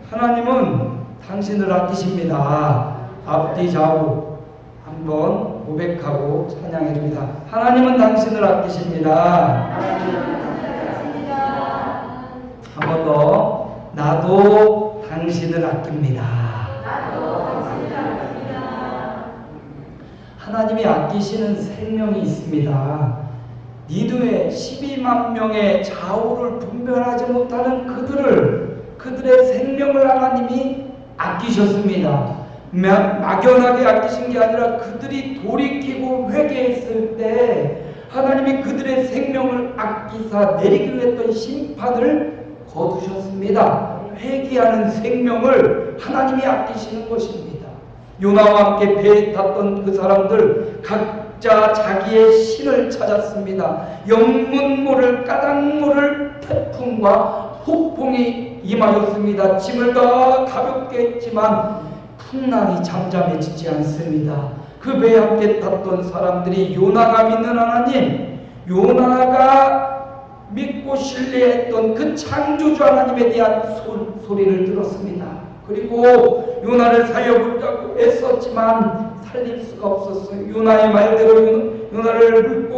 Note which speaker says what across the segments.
Speaker 1: 하나님은 당신을 아끼십니다. 앞뒤 좌우 한번 고백하고 찬양해 줍니다. 하나님은 당신을 아끼십니다. 한 번 더. 나도 당신을 아낍니다. 하나님이 아끼시는 생명이 있습니다. 니느웨 12만 명의 좌우를 분별하지 못하는 그들의 생명을 하나님이 아끼셨습니다. 막연하게 아끼신 게 아니라 그들이 돌이키고 회개했을 때 하나님이 그들의 생명을 아끼사 내리기로 했던 심판을 거두셨습니다. 회개하는 생명을 하나님이 아끼시는 것입니다. 요나와 함께 배에 탔던 그 사람들 각자 자기의 신을 찾았습니다. 영문모를 까닭모를 태풍과 폭풍이 임하였습니다. 짐을 다 가볍게 했지만 풍랑이 잠잠해지지 않습니다. 그 배에 함께 탔던 사람들이 요나가 믿는 하나님, 요나가 믿고 신뢰했던 그 창조주 하나님에 대한 소리를 들었습니다. 그리고 요나를 살려보려고 애썼지만 살릴 수가 없었어요. 요나의 말대로 요나를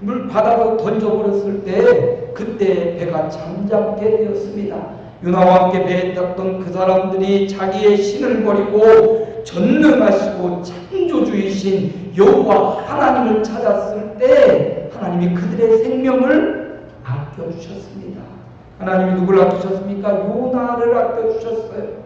Speaker 1: 물바다로 던져버렸을 때 그때 배가 잠잠게 되었습니다. 요나와 함께 배에 탔던 그 사람들이 자기의 신을 버리고 전능하시고 창조주이신 여호와 하나님을 찾았을 때 하나님이 그들의 생명을 아껴주셨습니다. 하나님이 누굴 아끼셨습니까? 요나를 아껴주셨어요.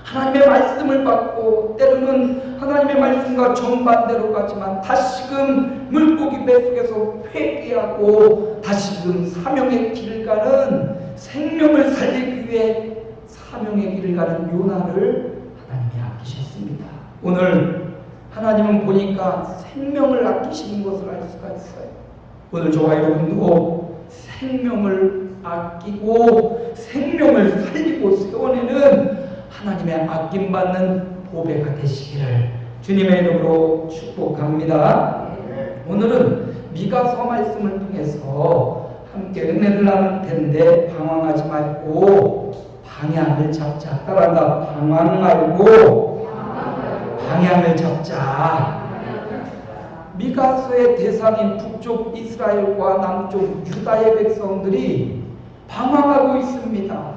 Speaker 1: 하나님의 말씀을 받고 때로는 하나님의 말씀과 정반대로 가지만 다시금 물고기 뱃속에서 회개하고 다시금 사명의 길을 가는 생명을 살리기 위해 사명의 길을 가는 요나를 하나님이 아끼셨습니다. 오늘 하나님은 보니까 생명을 아끼시는 것을 알 수가 있어요. 오늘 저와 여러분도 생명을 아끼고 생명을 살리고 세워내는 하나님의 아낌받는 보배가 되시기를 주님의 이름으로 축복합니다. 오늘은 미가서 말씀을 통해서 함께 은혜를 나눌 텐데 방황하지 말고 방향을 잡자. 따라한다. 방황 말고 방향을 잡자. 미가서의 대상인 북쪽 이스라엘과 남쪽 유다의 백성들이 방황하고 있습니다.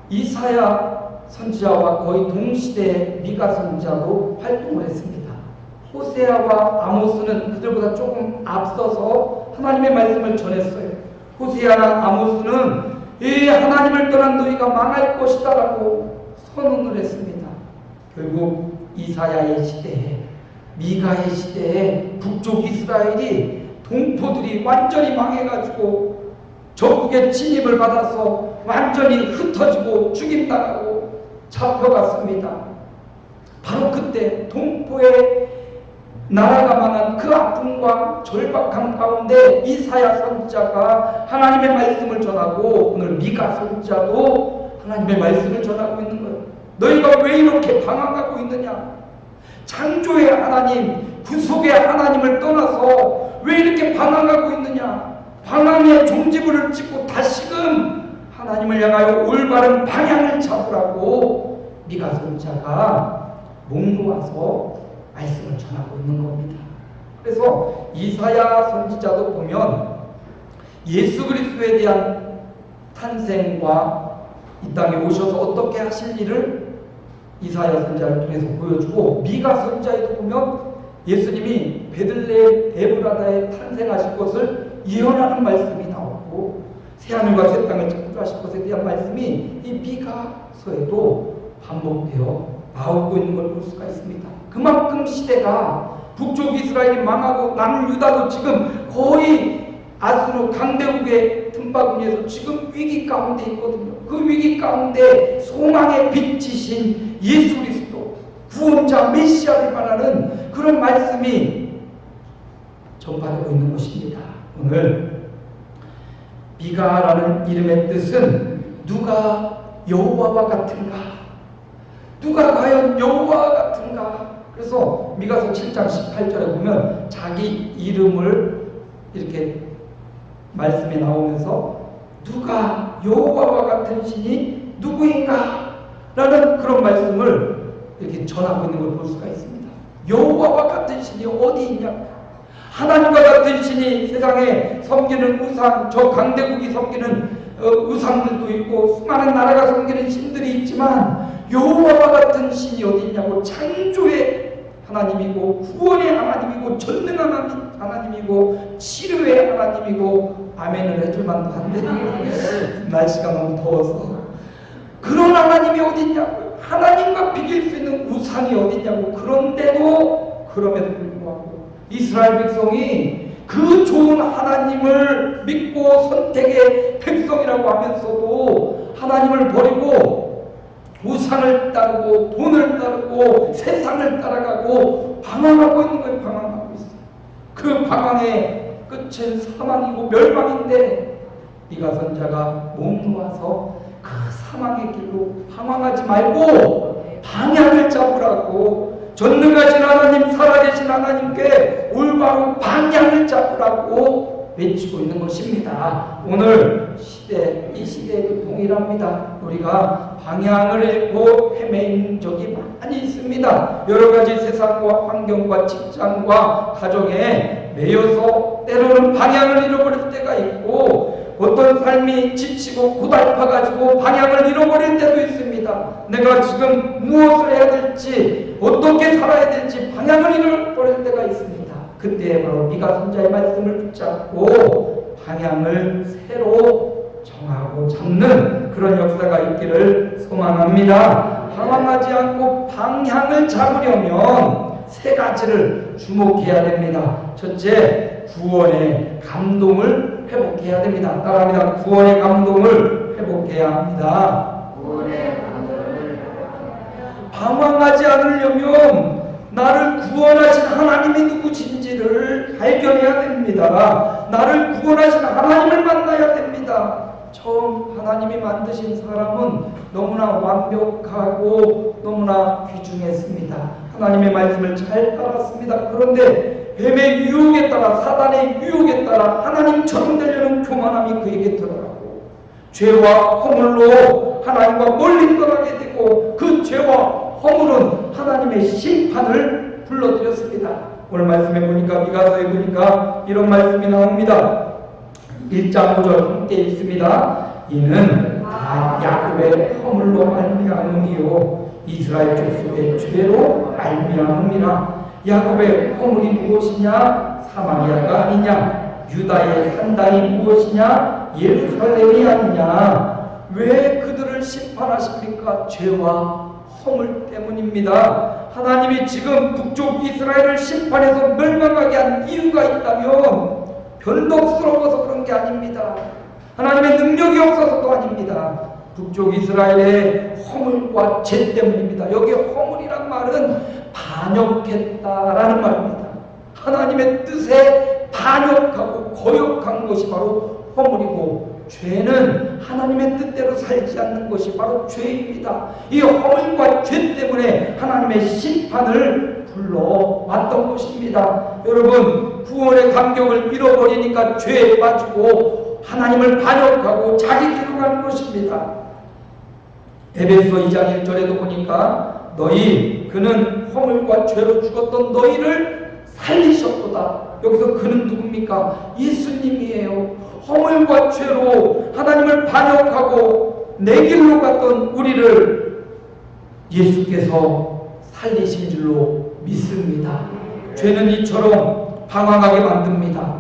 Speaker 1: 이사야 선지자와 거의 동시대에 미가 선지자로 활동을 했습니다. 호세아와 아모스는 그들보다 조금 앞서서 하나님의 말씀을 전했어요. 호세아나 아모스는 이 하나님을 떠난 너희가 망할 것이다 라고 선언을 했습니다. 결국 이사야의 시대에 미가의 시대에 북쪽 이스라엘이 동포들이 완전히 망해가지고 적국의 침입을 받아서 완전히 흩어지고 죽임당하고 잡혀갔습니다. 바로 그때 동포의 나라가 망한 그 아픔과 절박함 가운데 이사야 선지자가 하나님의 말씀을 전하고 오늘 미가 선지자도 하나님의 말씀을 전하고 있는 거예요. 너희가 왜 이렇게 방황하고 있느냐? 창조의 하나님, 구속의 하나님을 떠나서 왜 이렇게 방황하고 있느냐? 방황의 종지부를 찍고 다시금 하나님을 향하여 올바른 방향을 잡으라고 미가 선지자가 목놓아서 말씀을 전하고 있는 겁니다. 그래서 이사야 선지자도 보면 예수 그리스도에 대한 탄생과 이 땅에 오셔서 어떻게 하실 일을 이사야 선지자를 통해서 보여주고 미가 선지자에도 보면 예수님이 베들레헴 에브라다에 탄생하실 것을 예언하는 말씀이 나오고 새하늘과 새 땅을 창조하실 것에 대한 말씀이 이 미가서에도 반복되어 나오고 있는 걸 볼 수가 있습니다. 그만큼 시대가 북쪽 이스라엘이 망하고 남유다도 지금 거의 아수르 강대국의 틈바구니에서 지금 위기 가운데 있거든요. 그 위기 가운데 소망의 빛이신 예수 그리스도 구원자 메시아를 말하는 그런 말씀이 전파되고 있는 것입니다. 오늘 미가라는 이름의 뜻은 누가 여호와와 같은가? 누가 과연 여호와와 같은가? 그래서 미가서 7장 18절에 보면 자기 이름을 이렇게 말씀에 나오면서 누가 여호와와 같은 신이 누구인가? 라는 그런 말씀을 이렇게 전하고 있는 걸 볼 수가 있습니다. 여호와와 같은 신이 어디 있냐고. 하나님과 같은 신이 세상에 섬기는 우상, 저 강대국이 섬기는 우상들도 있고 수많은 나라가 섬기는 신들이 있지만 여호와와 같은 신이 어디 있냐고. 창조의 하나님이고 구원의 하나님이고 전능한 하나님이고 치료의 하나님이고 아멘을 해줄 만도 한데 날씨가 너무 더워서 그런 하나님이 어디 있냐고. 하나님과 비길 수 있는 우상이 어디 있냐고. 그런데도 그럼에도 불구하고 이스라엘 백성이 그 좋은 하나님을 믿고 선택의 백성이라고 하면서도 하나님을 버리고 우상을 따르고 돈을 따르고 세상을 따라가고 방황하고 있는 거예요. 방황하고 있어요. 그 방황의 끝은 사망이고 멸망인데 네가 선자가 몸 놓아서 그 사망의 길로 방황하지 말고 방향을 잡으라고. 전능하신 하나님, 살아계신 하나님께 올바로 방향을 잡으라고 외치고 있는 것입니다. 오늘 시대, 이 시대에도 동일합니다. 우리가 방향을 잃고 헤매인 적이 많이 있습니다. 여러 가지 세상과 환경과 직장과 가정에 매여서 때로는 방향을 잃어버릴 때가 있고 어떤 삶이 지치고 고달파가지고 방향을 잃어버릴 때도 있습니다. 내가 지금 무엇을 해야 될지 어떻게 살아야 될지 방향을 잃어버릴 때가 있습니다. 그때 바로 미가 선자의 말씀을 붙잡고 방향을 새로 정하고 잡는 그런 역사가 있기를 소망합니다. 방황하지 않고 방향을 잡으려면 세 가지를 주목해야 됩니다. 첫째, 구원의 감동을 회복해야 됩니다. 따라합니다. 구원의 감동을 회복해야 합니다. 방황하지 않으려면 나를 구원하신 하나님이 누구신지를 발견해야 됩니다. 나를 구원하신 하나님을 만나야 됩니다. 처음 하나님이 만드신 사람은 너무나 완벽하고 너무나 귀중했습니다. 하나님의 말씀을 잘 따랐습니다. 그런데 뱀의 유혹에 따라, 사단의 유혹에 따라 하나님처럼 되려는 교만함이 그에게 들어가고 죄와 허물로 하나님과 멀리 떠나게 되고 그 죄와 허물은 하나님의 심판을 불러들였습니다. 오늘 말씀해 보니까 미가서에 보니까 이런 말씀이 나옵니다. 1장 5절 함께 읽습니다. 이는 다 야곱의 허물로 말미암음이요 이스라엘 족속의 죄로 말미암음이라. 야곱의 허물이 무엇이냐? 사마리아가 아니냐? 유다의 산당이 무엇이냐? 예루살렘이 아니냐? 왜 그들을 심판하십니까? 죄와 허물 때문입니다. 하나님이 지금 북쪽 이스라엘을 심판해서 멸망하게 한 이유가 있다면 변덕스러워서 그런 게 아닙니다. 하나님의 능력이 없어서도 아닙니다. 북쪽 이스라엘의 허물과 죄 때문입니다. 여기 허물이란 말은 반역했다라는 말입니다. 하나님의 뜻에 반역하고 거역한 것이 바로 허물이고 죄는 하나님의 뜻대로 살지 않는 것이 바로 죄입니다. 이 허물과 죄 때문에 하나님의 심판을 불러왔던 것입니다. 여러분, 구원의 감격을 잃어버리니까 죄에 빠지고 하나님을 반역하고 자기 길로 가는 것입니다. 에베소 2장 1절에도 보니까 너희 그는 허물과 죄로 죽었던 너희를 살리셨도다. 여기서 그는 누굽니까? 예수님이에요. 허물과 죄로 하나님을 반역하고 내 길로 갔던 우리를 예수께서 살리신 줄로 믿습니다. 죄는 이처럼 방황하게 만듭니다.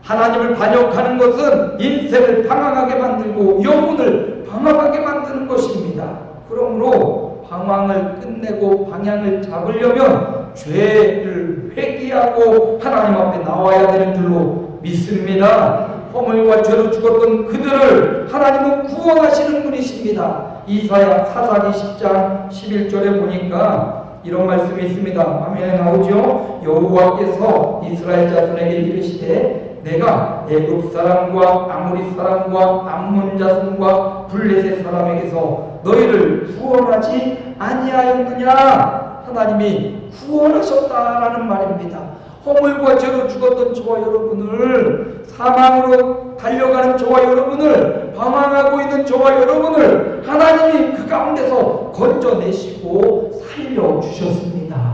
Speaker 1: 하나님을 반역하는 것은 인생을 방황하게 만들고 영혼을 방황하게 만드는 것입니다. 그러므로 방황을 끝내고 방향을 잡으려면 죄를 회개하고 하나님 앞에 나와야 되는 줄로 믿습니다. 허물과 죄로 죽었던 그들을 하나님은 구원하시는 분이십니다. 이사야 사사기 10장 11절에 보니까 이런 말씀이 있습니다. 화면에 나오죠. 여호와께서 이스라엘 자손에게 이르시되 내가 애굽 사람과 아모리 사람과 암몬 자손과 블레셋 사람에게서 너희를 구원하지 아니하였느냐. 하나님이 구원하셨다라는 말입니다. 허물과 죄로 죽었던 저와 여러분을, 사망으로 달려가는 저와 여러분을, 방황하고 있는 저와 여러분을 하나님이 그 가운데서 건져내시고 살려주셨습니다.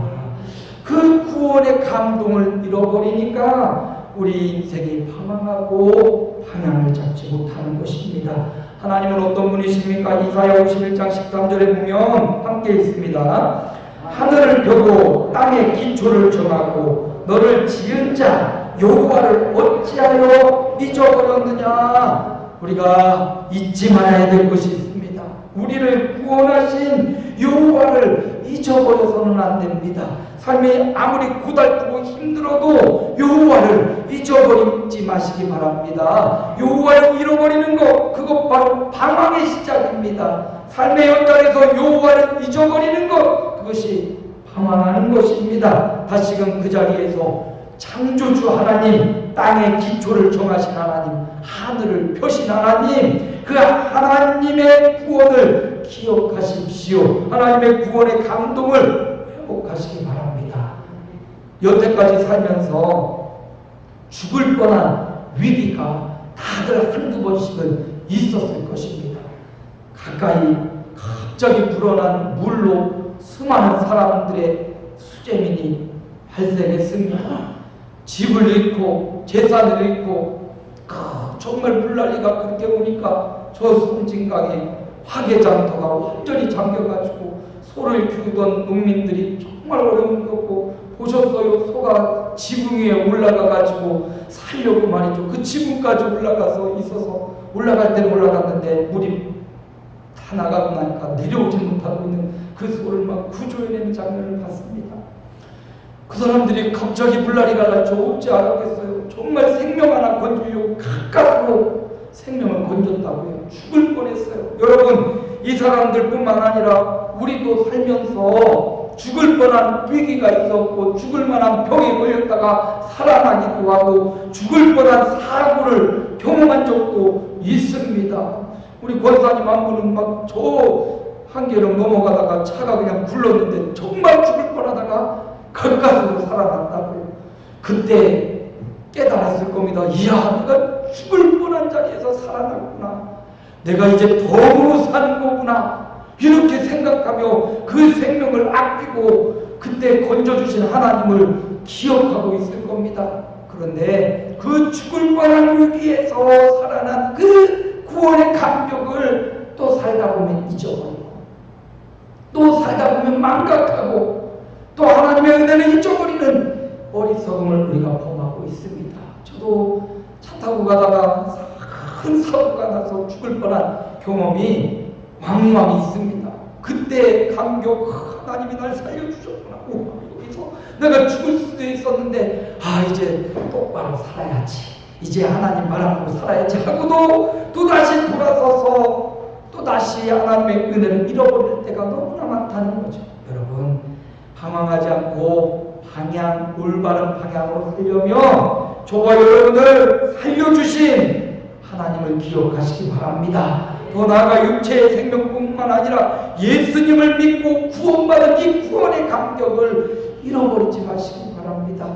Speaker 1: 그 구원의 감동을 잃어버리니까 우리 인생이 방황하고 방향을 잡지 못하는 것입니다. 하나님은 어떤 분이십니까? 이사야 51장 13절에 보면 함께 있습니다. 하늘을 펴고 땅에 기초를 정하고 너를 지은 자 여호와를 어찌하여 잊어버렸느냐. 우리가 잊지 말아야 될 것이 있습니다. 우리를 구원하신 여호와를 잊어버려서는 안 됩니다. 삶이 아무리 고달프고 힘들어도 여호와를 잊어버리지 마시기 바랍니다. 여호와를 잃어버리는 것, 그것 바로 방황의 시작입니다. 삶의 연단에서 여호와를 잊어버리는 것, 그것이 방황하는 것입니다. 다시금 그 자리에서 창조주 하나님, 땅의 기초를 정하신 하나님, 하늘을 펴신 하나님, 그 하나님의 구원을 기억하십시오. 하나님의 구원의 감동을 회복하시기 바랍니다. 여태까지 살면서 죽을 뻔한 위기가 다들 한두 번씩은 있었을 것입니다. 가까이 갑자기 불어난 물로 수많은 사람들의 수재민이 발생했습니다. 집을 잃고 재산을 잃고 정말 물난리가 그렇게 오니까 저 섬진강에 화개장터가 완전히 잠겨가지고 소를 키우던 농민들이 정말 어려운 거고, 보셨어요? 소가 지붕 위에 올라가가지고 살려고 말이죠. 그 지붕까지 올라가서 있어서 올라갈 때는 올라갔는데 물이 다 나가고 나니까 내려오지 못하고 있는 그 소를 막 구조해내는 장면을 봤습니다. 그 사람들이 갑자기 물난리가 날죠. 어찌 알았겠어요? 정말 생명 하나 건지려고 가까스로 생명을 건졌다고요. 죽을 뻔했어요. 여러분, 이 사람들뿐만 아니라 우리도 살면서 죽을 뻔한 위기가 있었고, 죽을 만한 병에 걸렸다가 살아나기도 하고, 죽을 뻔한 사고를 경험한 적도 있습니다. 우리 권사님 한 분은 막 저 한계를 넘어가다가 차가 그냥 굴렀는데 정말 죽을 뻔하다가 가까스로 살아났다고요. 그때 깨달았을 겁니다. 이야, 내가 죽을 뻔한 자리에서 살아났구나. 내가 이제 덤으로 사는 거구나. 이렇게 생각하며 그 생명을 아끼고 그때 건져주신 하나님을 기억하고 있을 겁니다. 그런데 그 죽을 뻔한 위기에서 살아난 그 구원의 감격을 또 살다 보면 잊어버리고, 또 살다 보면 망각하고, 또 하나님의 은혜를 잊어버리는 어리석음을 우리가 범하고 있습니다. 저도 차 타고 가다가 큰 사고가 나서 죽을 뻔한 경험이 왕왕 있습니다. 그때 감격, 하나님이 날 살려주셨구나. 여기서 내가 죽을 수도 있었는데 이제 똑바로 살아야지, 이제 하나님 바라보고 살아야지 하고도 또다시 돌아서서 또다시 하나님의 은혜를 잃어버릴 때가 너무나 많다는 거죠. 여러분, 방황하지 않고 올바른 방향으로 살려면 저와 여러분을 살려주신 하나님을 기억하시기 바랍니다. 더 나아가 육체의 생명뿐만 아니라 예수님을 믿고 구원받은 이 구원의 감격을 잃어버리지 마시기 바랍니다.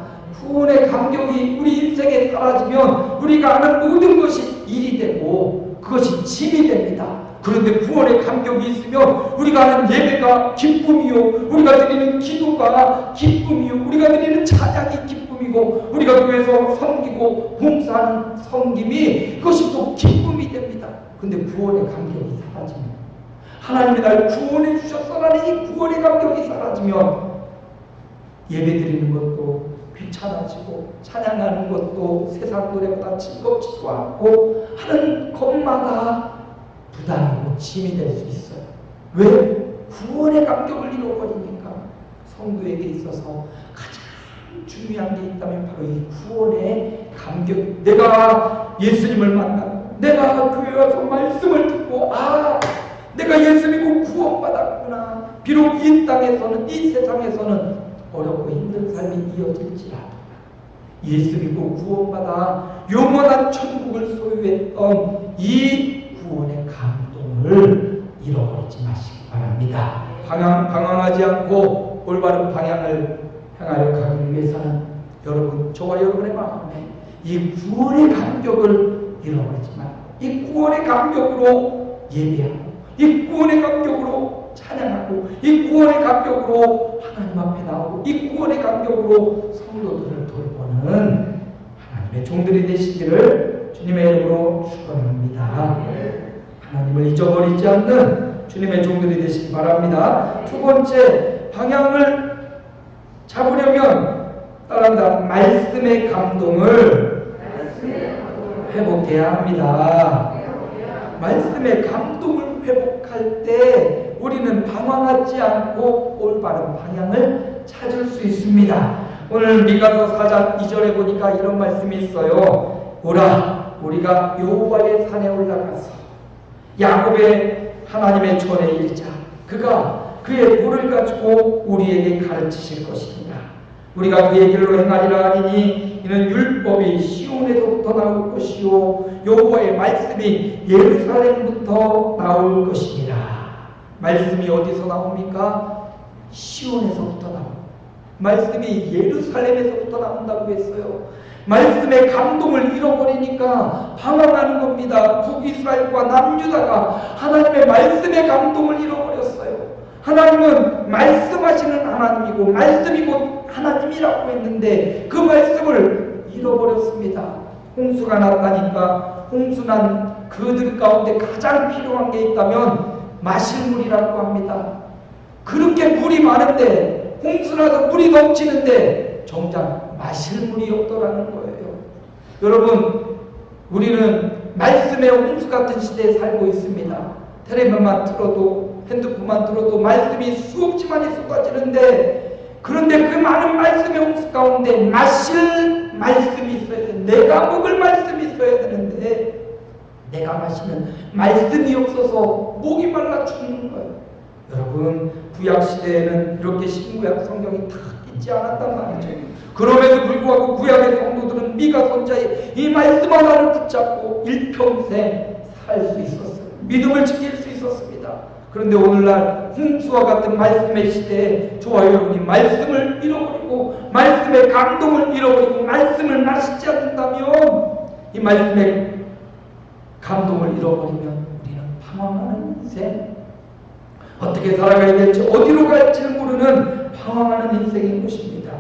Speaker 1: 구원의 감격이 우리 인생에 사라지면 우리가 하는 모든 것이 일이 되고 그것이 짐이 됩니다. 그런데 구원의 감격이 있으면 우리가 하는 예배가 기쁨이요, 우리가 드리는 기도가 기쁨이요, 우리가 드리는 찬양이 기쁨이고, 우리가 교회에서 섬기고 봉사하는 섬김이 그것이 또 기쁨이 됩니다. 근데 구원의 감격이 사라지면, 하나님이 날 구원해 주셨어라는 이 구원의 감격이 사라지면 예배 드리는 것도 귀찮아지고 찬양하는 것도 세상 노래보다 즐겁지도 않고 하는 것마다 부담이고 짐이 될 수 있어요. 왜? 구원의 감격을 잃어버리니까. 성도에게 있어서 가장 중요한 게 있다면 바로 이 구원의 감격. 내가 예수님을 만나고 내가 교회 와서 말씀을 듣고 내가 예수 믿고 구원받았구나. 비록 이 땅에서는, 이 세상에서는 어렵고 힘든 삶이 이어질지라도 예수 믿고 구원받아 영원한 천국을 소유했던 이 구원의 감동을 잃어버리지 마시기 바랍니다. 방황하지 않고 올바른 방향을 향하여 가기 위해서는 여러분, 저와 여러분의 마음에 이 구원의 감격을 잃어버리지 말고 이 구원의 감격으로 예배하고 이 구원의 감격으로 찬양하고 이 구원의 감격으로 하나님 앞에 나오고 이 구원의 감격으로 성도들을 돌보는 하나님의 종들이 되시기를 주님의 이름으로 축원합니다. 하나님을 잊어버리지 않는 주님의 종들이 되시기 바랍니다. 두 번째, 방향을 잡으려면 따라한다. 말씀의 감동을 회복해야 합니다. 말씀의 감동을 회복할 때 우리는 방황하지 않고 올바른 방향을 찾을 수 있습니다. 오늘 미가서 4장 2절에 보니까 이런 말씀이 있어요. 오라, 우리가 여호와의 산에 올라가서 야곱의 하나님의 전에 이르자. 그가 그의 도를 가지고 우리에게 가르치실 것입니다. 우리가 그의 길로 행하리라 하니니 이는 율법이 시온에서부터 나올 것이요 여호와의 말씀이 예루살렘부터 나올 것입니다. 말씀이 어디서 나옵니까? 시온에서부터 나옵니다. 말씀이 예루살렘에서부터 나온다고 했어요. 말씀의 감동을 잃어버리니까 방황하는 겁니다. 북이스라엘과 남유다가 하나님의 말씀의 감동을 잃어버렸어요. 하나님은 말씀하시는 하나님이고 말씀이 곧 하나님이라고 했는데 그 말씀을 잃어버렸습니다. 홍수가 났다니까 홍수난 그들 가운데 가장 필요한 게 있다면 마실 물이라고 합니다. 그렇게 물이 많은데 홍수나서 물이 넘치는데 정작 마실 물이 없더라는 거예요. 여러분, 우리는 말씀의 홍수 같은 시대에 살고 있습니다. 텔레비전만 틀어도 핸드폰만 틀어도 말씀이 수없이 많이 쏟아지는데 그런데 그 많은 말씀의 홍수 가운데 마실 말씀이 있어야 돼. 내가 먹을 말씀이 있어야 되는데 내가 마시면 말씀이 없어서 목이 말라 죽는 거예요. 여러분, 구약시대에는 이렇게 신구약 성경이 다 있지 않았단 말이죠. 그럼에도 불구하고 구약의 성도들은 미가 선자의 이 말씀 하나를 붙잡고 일평생 살 수 있었어요. 믿음을 지킬 수 있었습니다. 그런데 오늘날 홍수와 같은 말씀의 시대에 저와 여러분이 말씀을 잃어버리고 말씀의 감동을 잃어버리고 말씀을 마시지 않는다면 이 말씀의 감동을 잃어버리면 우리는 방황하는 인생, 어떻게 살아가야 될지 어디로 갈지 모르는 방황하는 인생인 것입니다.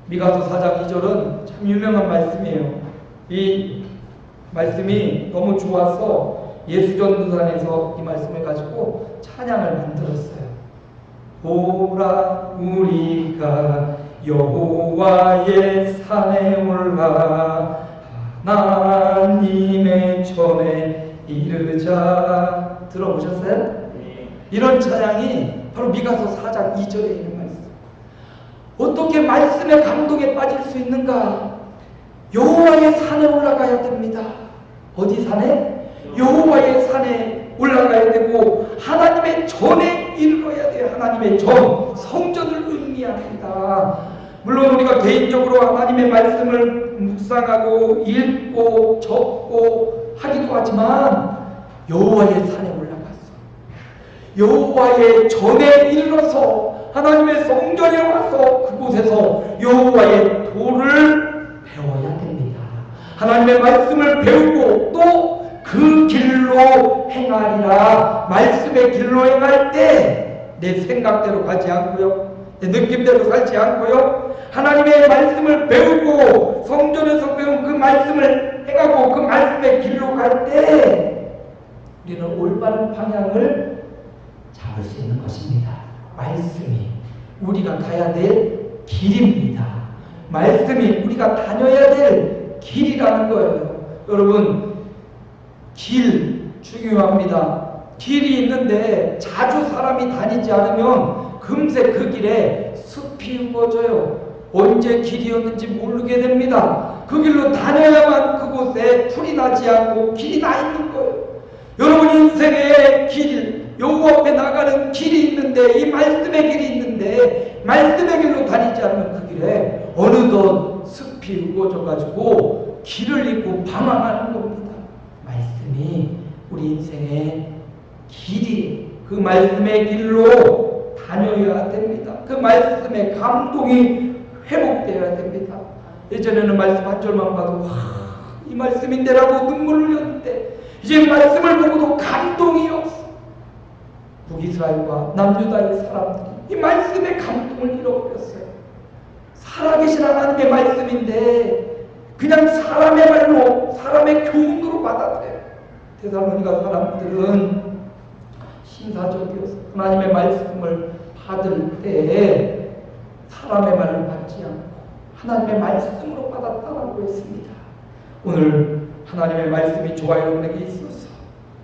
Speaker 1: 미가서 4장 2절은 참 유명한 말씀이에요. 이 말씀이 너무 좋아서 예수전도단에서 이 말씀을 가지고 찬양을 만들었어요. 오라 우리가 여호와의 산에 올라 하나님의 전에 이르자. 들어보셨어요? 이런 찬양이 바로 미가서 4장 2절에 있는 말씀. 어떻게 말씀의 감동에 빠질 수 있는가? 여호와의 산에 올라가야 됩니다. 어디 산에? 여호와의 산에 올라가야 되고 하나님의 전에 이르러야 돼요. 하나님의 전, 성전을 의미합니다. 물론 우리가 개인적으로 하나님의 말씀을 묵상하고 읽고 적고 하기도 하지만 여호와의 산에 올라가서 여호와의 전에 이르러서 하나님의 성전에 와서 그곳에서 여호와의 도를 배워야 됩니다. 하나님의 말씀을 배우고 또 그 길로 행하리라. 말씀의 길로 행할 때 내 생각대로 가지 않고요, 내 느낌대로 살지 않고요, 하나님의 말씀을 배우고 성전에서 배운 그 말씀을 행하고 그 말씀의 길로 갈 때 우리는 올바른 방향을 잡을 수 있는 것입니다. 말씀이 우리가 가야 될 길입니다. 말씀이 우리가 다녀야 될 길이라는 거예요. 여러분, 길 중요합니다. 길이 있는데 자주 사람이 다니지 않으면 금세 그 길에 숲이 우거져요. 언제 길이었는지 모르게 됩니다. 그 길로 다녀야만 그곳에 풀이 나지 않고 길이 나 있는 거예요. 여러분 인생의 길, 여호와 앞에 나가는 길이 있는데, 이 말씀의 길이 있는데 말씀의 길로 다니지 않으면 그 길에 어느덧 숲이 우거져 가지고 길을 잃고 방황하는 겁니다. 말씀이 우리 인생의 길이, 그 말씀의 길로 다녀야 됩니다. 그 말씀의 감동이 회복되어야 됩니다. 예전에는 말씀 한 절만 봐도 와, 이 말씀인데라고 눈물을 흘렸는데 이제 말씀을 보고도 감동이 없어. 북이스라엘과 남유다의 사람들이 이 말씀에 감동을 잃어버렸어요. 살아계신 하나님의 말씀인데 그냥 사람의 말로, 사람의 교훈으로 받아들여요. 데살로니가 사람들은 신사적이어서 하나님의 말씀을 받을 때 사람의 말로 받지 않고 하나님의 말씀으로 받았다라고 했습니다. 오늘 하나님의 말씀이 저와 여러분에게 있어서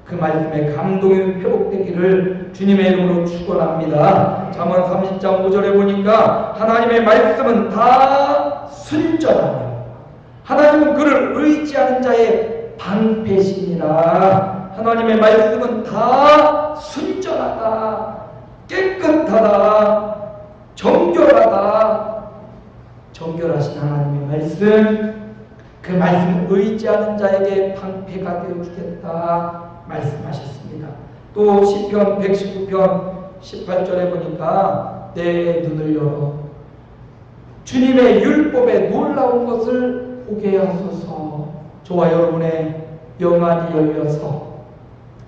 Speaker 1: 그 말씀에 감동이 회복되기를 주님의 이름으로 축원합니다. 잠언 30장 5절에 보니까 하나님의 말씀은 다 순전하며 하나님은 그를 의지하는 자의 방패시니라. 하나님의 말씀은 다 순전하다, 깨끗하다, 정결하다. 정결하신 하나님의 말씀, 그 말씀을 의지하는 자에게 방패가 되어주겠다 말씀하셨습니다. 또 시편 119편 18절에 보니까 내 눈을 열어 주님의 율법에 놀라운 것을 보게 하소서. 저와 여러분의 영안이 열려서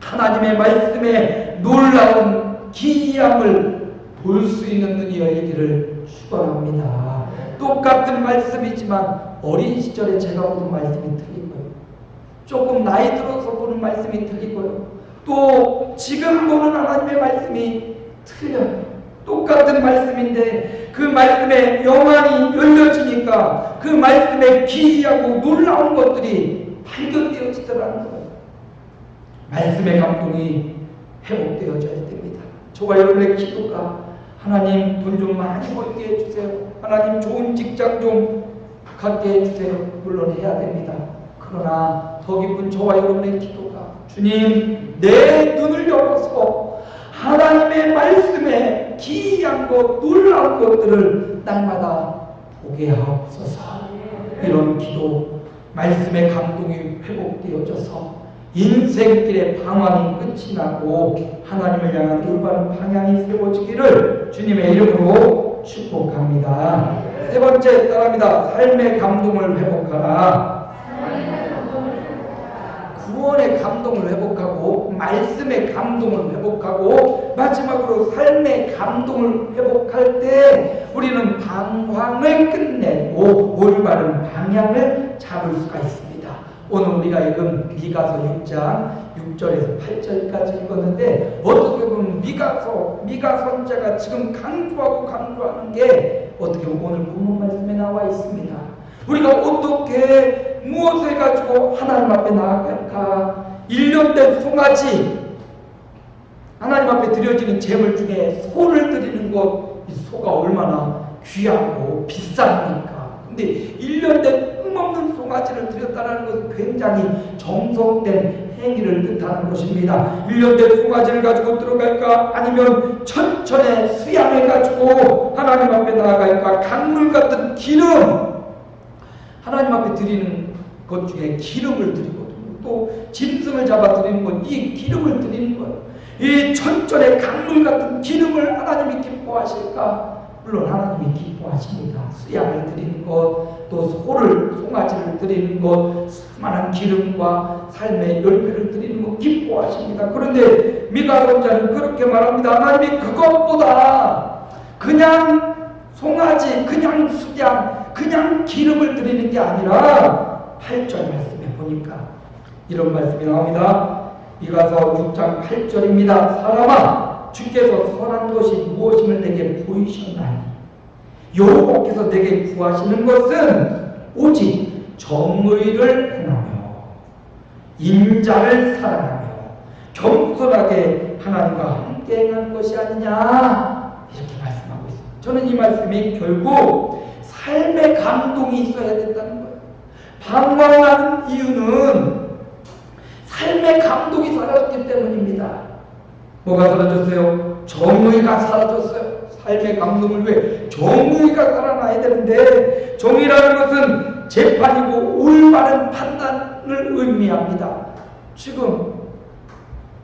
Speaker 1: 하나님의 말씀에 놀라운 기이함을 볼 수 있는 눈이 열리기를 축원합니다. 똑같은 말씀이지만 어린 시절에 제가 보는 말씀이 틀리고요, 조금 나이 들어서 보는 말씀이 틀리고요, 또 지금 보는 하나님의 말씀이 틀려요. 똑같은 말씀인데 그 말씀에 영안이 열려지니까 그 말씀에 기이하고 놀라운 것들이 발견되어지더라는 거예요. 말씀의 감동이 회복되어져야 됩니다. 저와 여러분의 기도가 하나님 돈 좀 많이 벌게 해주세요, 하나님 좋은 직장 좀 갖게 해주세요, 물론 해야 됩니다. 그러나 더 깊은 저와 여러분의 기도가 주님 내 눈을 열어서 하나님의 말씀에 기이한 것, 놀라운 것들을 날마다 보게 하옵소서. 이런 기도, 말씀의 감동이 회복되어져서 인생길의 방황이 끝이 나고 하나님을 향한 올바른 방향이 세워지기를 주님의 이름으로 축복합니다. 세 번째 따라합니다. 삶의 감동을 회복하라. 구원의 감동을 회복하고 말씀의 감동을 회복하고 마지막으로 삶의 감동을 회복할 때 우리는 방황을 끝내고 올바른 방향을 잡을 수가 있습니다. 오늘 우리가 읽은 미가서 6장 6절에서 8절까지 읽었는데 어떻게 보면 미가 선자가 지금 강조하는 게 어떻게 보면 오늘 본문 말씀에 나와 있습니다. 우리가 어떻게 무엇을 가지고 하나님 앞에 나아갈까? 1년 된 송아지, 하나님 앞에 드려지는 제물 중에 소를 드리는 것, 이 소가 얼마나 귀하고 비쌉니까? 근데 1년 된 흠없는 송아지를 드렸다는 것은 굉장히 정성된 행위를 뜻하는 것입니다. 1년 된 송아지를 가지고 들어갈까? 아니면 천천의 수양을 가지고 하나님 앞에 나아갈까? 강물 같은 기름, 하나님 앞에 드리는 것 중에 기름을 드리거든요. 또 짐승을 잡아 드리는 건 이 기름을 드리는 거예요. 이 천천의 강물 같은 기름을 하나님이 기뻐하실까? 물론 하나님이 기뻐하십니다. 수양을 드리는 것, 또 송아지를 드리는 것, 수많은 기름과 삶의 열매를 드리는 것 기뻐하십니다. 그런데 미가 선자는 그렇게 말합니다. 하나님이 그것보다 그냥 송아지, 그냥 수양, 그냥 기름을 드리는 게 아니라 8절 말씀에 보니까 이런 말씀이 나옵니다. 미가서 6장 8절입니다. 사람아, 주께서 선한 것이 무엇임을 내게 보이셨나니 여호와께서 내게 구하시는 것은 오직 정의를 행하며 인자를 사랑하며 겸손하게 하나님과 함께 행하는 것이 아니냐, 이렇게 말씀하고 있습니다. 저는 이 말씀이 결국 삶의 감동이 있어야 된다는 거예요. 방황하는 이유는 삶의 감동이 사라졌기 때문입니다. 뭐가 사라졌어요? 정의가 사라졌어요. 삶의 감동을 위해 정의가 살아나야 되는데, 정의라는 것은 재판이고 올바른 판단을 의미합니다. 지금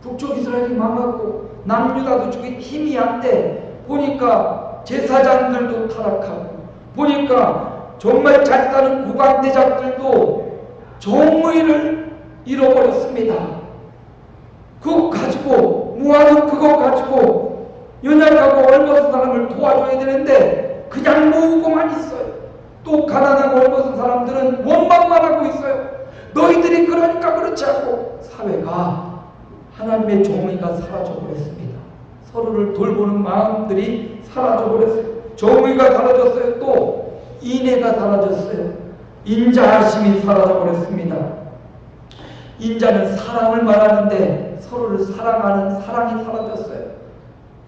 Speaker 1: 북쪽 이스라엘이 망하고 남유다도 쪽에 힘이 안 돼. 보니까 제사장들도 타락하고, 보니까 정말 잘 사는 국왕대작들도 정의를 잃어버렸습니다. 그거 가지고 모아둔 그거 가지고 연약하고 얼버은 사람을 도와줘야 되는데 그냥 모으고만 있어요. 또 가난하고 얼버은 사람들은 원망만 하고 있어요. 너희들이 그러니까 그렇지 않고 사회가 하나님의 정의가 사라져버렸습니다. 서로를 돌보는 마음들이 사라져버렸어요. 정의가 사라졌어요. 또 인애가 사라졌어요. 인자하심이 사라져버렸습니다. 인자는 사랑을 말하는데 서로를 사랑하는 사랑이 사라졌어요.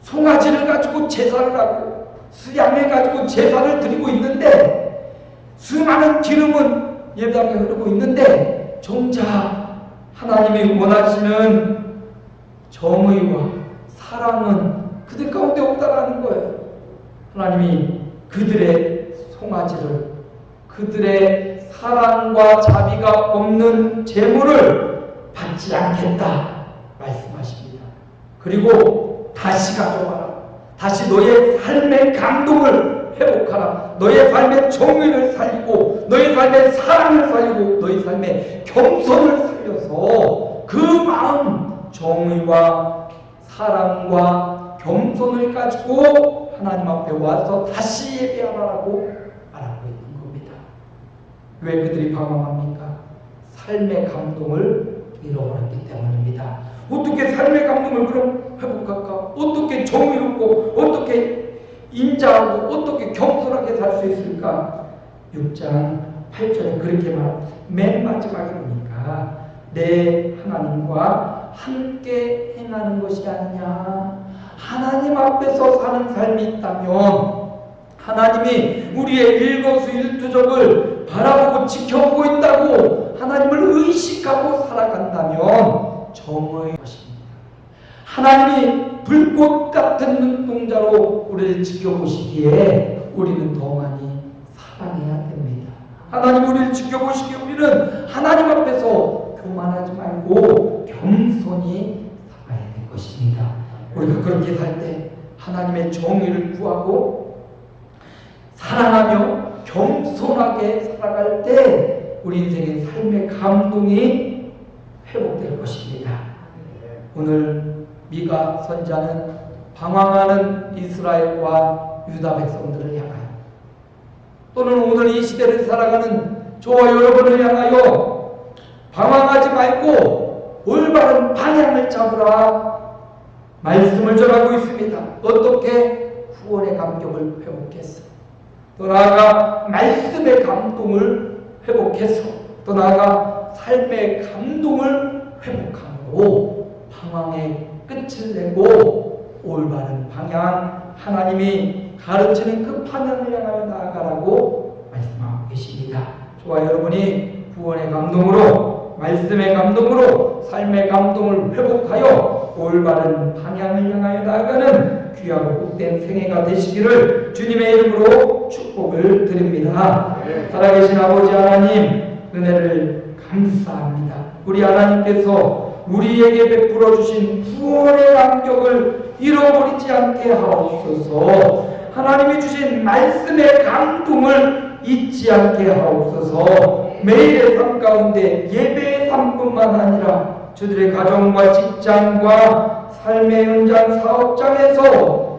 Speaker 1: 송아지를 가지고 제사를 하고 수양을 가지고 제사를 드리고 있는데 수많은 기름은 예배당에 흐르고 있는데 정작 하나님이 원하시는 정의와 사랑은 그들 가운데 없다라는 거예요. 하나님이 그들의 송아지를, 그들의 사랑과 자비가 없는 재물을 받지 않겠다 말씀하십니다. 그리고 다시 가져와라. 다시 너의 삶의 감동을 회복하라. 너의 삶의 정의를 살리고 너의 삶의 사랑을 살리고 너의 삶의 겸손을 살려서 그 마음 정의와 사랑과 겸손을 가지고 하나님 앞에 와서 다시 예배하라고 말하고 있는 겁니다. 왜 그들이 방황합니까? 삶의 감동을 잃어버렸기 때문입니다. 어떻게 삶의 감동을 그럼 회복할까? 어떻게 정의롭고 어떻게 인자하고 어떻게 겸손하게 살 수 있을까? 6장 8절에 그렇게 말합니다. 맨 마지막에 보니까 내 하나님과 함께 행하는 것이 아니냐. 하나님 앞에서 사는 삶이 있다면 하나님이 우리의 일거수일투족을 바라보고 지켜보고 있다고 하나님을 의식하고 살아간다면 정의의 것입니다. 하나님이 불꽃 같은 눈동자로 우리를 지켜보시기에 우리는 더 많이 사랑해야 됩니다. 하나님 우리를 지켜보시기에 우리는 하나님 앞에서 교만하지 말고 겸손히 살아야 될 것입니다. 우리가 그렇게 살 때 하나님의 정의를 구하고 사랑하며 겸손하게 살아갈 때 우리 인생의 삶의 감동이 회복될 것입니다. 오늘 미가 선지자는 방황하는 이스라엘과 유다 백성들을 향하여 또는 오늘 이 시대를 살아가는 저와 여러분을 향하여 방황하지 말고 올바른 방향을 잡으라 말씀을 전하고 있습니다. 어떻게 구원의 감격을 회복해서 또 나아가 말씀의 감동을 회복해서 또 나아가 삶의 감동을 회복함으로 방황의 끝을 내고 올바른 방향 하나님이 가르치는 그 방향을 향하여 나아가라고 말씀하고 계십니다. 저와 여러분이 구원의 감동으로 말씀의 감동으로 삶의 감동을 회복하여 올바른 방향을 향하여 나아가는 귀하고 복된 생애가 되시기를 주님의 이름으로 축복을 드립니다. 살아계신 아버지 하나님 은혜를 감사합니다. 우리 하나님께서 우리에게 베풀어 주신 구원의 감격을 잃어버리지 않게 하옵소서. 하나님이 주신 말씀의 감동을 잊지 않게 하옵소서. 매일의 삶 가운데 예배의 삶뿐만 아니라 저들의 가정과 직장과 삶의 현장 사업장에서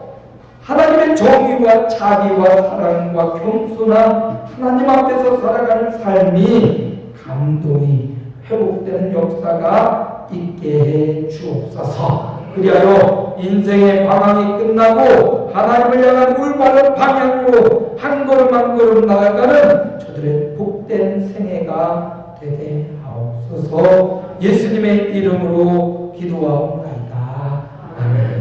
Speaker 1: 하나님의 정의와 자비와 사랑과 겸손한 하나님 앞에서 살아가는 삶이 감동이 회복되는 역사가 있게 해 주옵소서. 그리하여 인생의 방황이 끝나고 하나님을 향한 올바른 방향으로 한 걸음 한 걸음 나아가는 저들의 복된 생애가 되게 하옵소서. 예수님의 이름으로 기도하옵나이다. 아멘.